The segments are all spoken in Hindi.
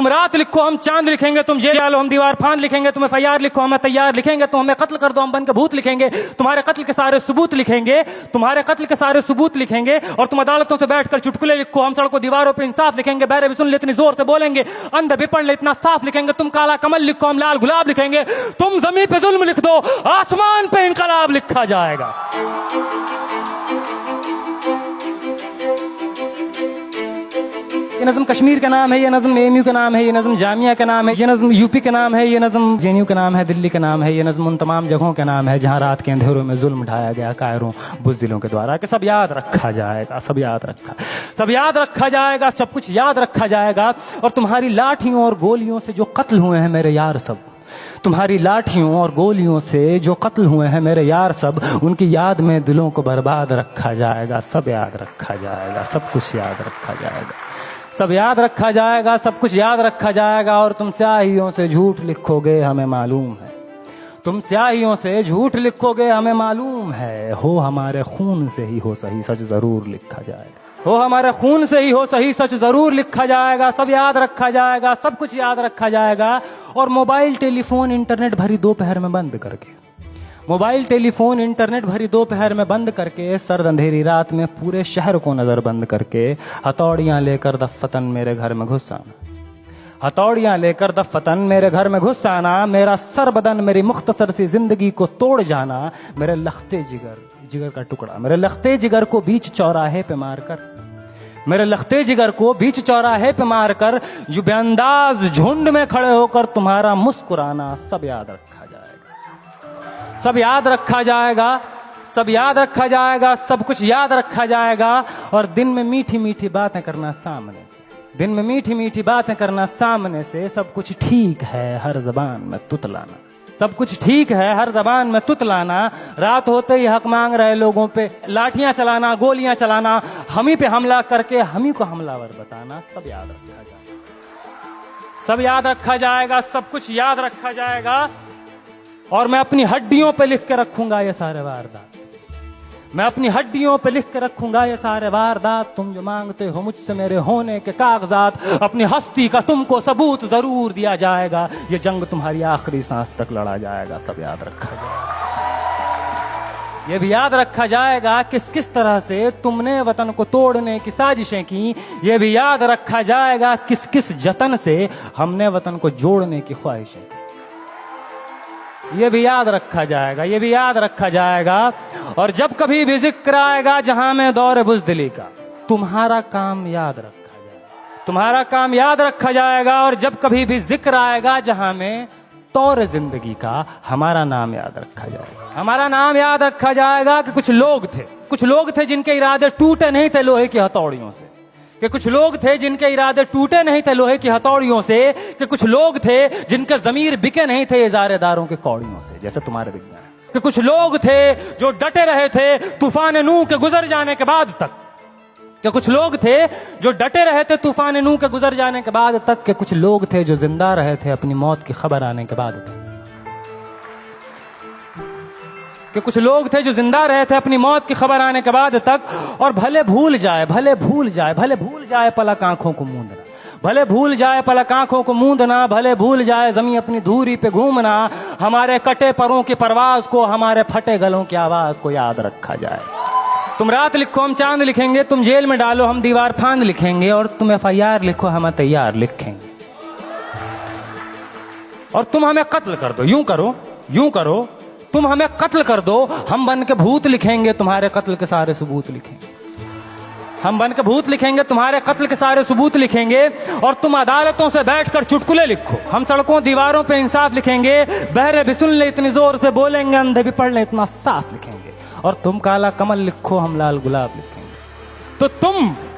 तुम रात लिखो हम चांद लिखेंगे, तुम जेल डालो हम दीवार फांद लिखेंगे, तुम FIR लिखो हमें तैयार लिखेंगे, तुम हमें कत्ल कर दो हम बन के भूत लिखेंगे, तुम्हारे कत्ल के सारे सबूत लिखेंगे, तुम्हारे कत्ल के सारे सबूत लिखेंगे। और तुम अदालतों से बैठकर चुटकुले लिखो, हम सड़कों दीवारों पे इंसाफ लिखेंगे, बहरे भी सुन ले इतनी जोर से बोलेंगे, अंधे भी पढ़ ले इतना साफ लिखेंगे। तुम काला कमल लिखो हम लाल गुलाब लिखेंगे, तुम जमीन पे जुल्म लिख दो आसमान पे इनकलाब लिखा जाएगा। ये नज़म कश्मीर का नाम है, ये नज़म AMU का नाम है, ये नज़म जामिया का नाम है, ये नज़म UP का नाम है, ये नज़म JNU का नाम है, दिल्ली का नाम है, ये नज़म उन तमाम जगहों का नाम है जहाँ रात के अंधेरों में जुल्म ढाया गया कायरों बुज़दिलों के द्वारा। कि सब याद रखा जाएगा, सब याद रखा जाएगा, सब कुछ याद रखा जाएगा। और तुम्हारी लाठियों और गोलियों से जो कत्ल हुए हैं मेरे यार सब, तुम्हारी लाठियों और गोलियों से जो कत्ल हुए हैं मेरे यार सब, उनकी याद में दिलों को बर्बाद रखा जाएगा। सब याद रखा जाएगा, सब कुछ याद रखा जाएगा, सब याद रखा जाएगा, सब कुछ याद रखा जाएगा। और तुम स्याहियों से झूठ लिखोगे हमें मालूम है, तुम स्याहियों से झूठ लिखोगे हमें मालूम है। हो हमारे खून से ही हो सही सच जरूर लिखा जाएगा, हो हमारे खून से ही हो सही सच जरूर लिखा जाएगा। सब याद रखा जाएगा, सब कुछ याद रखा जाएगा। और मोबाइल टेलीफोन इंटरनेट भरी दोपहर में बंद करके, मोबाइल टेलीफोन इंटरनेट भरी दोपहर में बंद करके, सर्द अंधेरी रात में पूरे शहर को नजर बंद करके, हथौड़ियां लेकर दफ्फतन मेरे घर में घुस आना, हथौड़ियां लेकर दफ्फतन मेरे घर में घुस आना। मेरा सर बदन मेरी मुख्तसर सी जिंदगी को तोड़ जाना। मेरे लखते जिगर का टुकड़ा, मेरे लखते जिगर को बीच चौराहे पे मारकर, मेरे लखते जिगर को बीच चौराहे पे मारकर, जो बेअंदाज झुंड में खड़े होकर तुम्हारा मुस्कुराना, सब याद रखा जाएगा, सब याद रखा जाएगा, सब याद रखा जाएगा, सब कुछ याद रखा जाएगा। और दिन में मीठी मीठी बातें करना सामने से, दिन में मीठी मीठी बातें करना सामने से। सब कुछ ठीक है हर जबान में तुतलाना, सब कुछ ठीक है हर जबान में तुतलाना। रात होते ही हक मांग रहे लोगों पे लाठियां चलाना, गोलियां चलाना, हम ही पे हमला करके हम ही को हमलावर बताना। सब याद रखा जाएगा, सब याद रखा जाएगा, सब कुछ याद रखा जाएगा। और मैं अपनी हड्डियों पे लिख के रखूंगा ये सारे वारदात, मैं अपनी हड्डियों पे लिख के रखूंगा ये सारे वारदात। तुम जो मांगते हो मुझसे मेरे होने के कागजात, अपनी हस्ती का तुमको सबूत जरूर दिया जाएगा। ये जंग तुम्हारी आखिरी सांस तक लड़ा जाएगा। सब याद रखा जाएगा, ये भी याद रखा जाएगा किस किस तरह से तुमने वतन को तोड़ने की साजिशें की। ये भी याद रखा जाएगा किस किस जतन से हमने वतन को जोड़ने की ख्वाहिशें की। ये भी याद रखा जाएगा, ये भी याद रखा जाएगा। और जब कभी भी जिक्र आएगा जहां में दौर बुज़दिली का, तुम्हारा काम याद रखा जाएगा, तुम्हारा काम याद रखा जाएगा। और जब कभी भी जिक्र आएगा जहां में तौर जिंदगी का, हमारा नाम याद रखा जाएगा, हमारा नाम याद रखा जाएगा। कि कुछ लोग थे जिनके इरादे टूटे नहीं थे लोहे की हथौड़ियों से, कि कुछ लोग थे जिनके इरादे टूटे नहीं थे लोहे की हथौड़ियों से, कि कुछ लोग थे जिनके ज़मीर बिके नहीं थे इज़ारेदारों के कौड़ियों से, जैसे तुम्हारे दिख गए। कि कुछ लोग थे जो डटे रहे थे तूफान नूह के गुजर जाने के बाद तक, कि कुछ लोग थे जो डटे रहे थे तूफान नूह के गुजर जाने के बाद तक, कि कुछ लोग थे जो जिंदा रहे थे अपनी मौत की खबर आने के बाद तक, कि कुछ लोग थे जो जिंदा रहे थे अपनी मौत की खबर आने के बाद तक। और भले भूल जाए पलक आंखों को मूंदना, भले भूल जाए पलक आंखों को मूंदना, भले भूल जाए जमीन अपनी धूरी पे घूमना। हमारे कटे परों की परवाज को, हमारे फटे गलों की आवाज को याद रखा जाए। तुम रात लिखो हम चांद लिखेंगे, तुम जेल में डालो हम दीवार फांद लिखेंगे, और तुम FIR लिखो हम तैयार लिखेंगे। और तुम हमें कत्ल कर दो, यूं करो तुम हमें कत्ल कर दो, हम बन के भूत लिखेंगे, तुम्हारे कत्ल के सारे सबूत लिखेंगे, हम बन के भूत लिखेंगे, तुम्हारे कत्ल के सारे सबूत लिखेंगे। और तुम अदालतों से बैठकर चुटकुले लिखो, हम सड़कों दीवारों पे इंसाफ लिखेंगे, बहरे भी सुन ले इतनी जोर से बोलेंगे, अंधे भी पढ़ ले इतना साफ लिखेंगे। और तुम काला कमल लिखो हम लाल गुलाब लिखेंगे।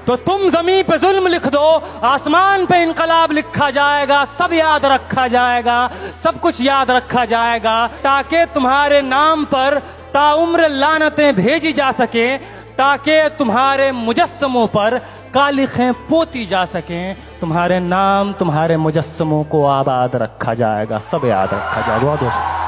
तो तुम जमीन पे जुल्म लिख दो, आसमान पे इनकलाब लिखा जाएगा। सब याद रखा जाएगा, सब कुछ याद रखा जाएगा, ताकि तुम्हारे नाम पर ताउम्र लानतें भेजी जा सके, ताकि तुम्हारे मुजस्समों पर कालिखें पोती जा सकें। तुम्हारे नाम, तुम्हारे मुजस्समों को आबाद रखा जाएगा, सब याद रखा जाएगा।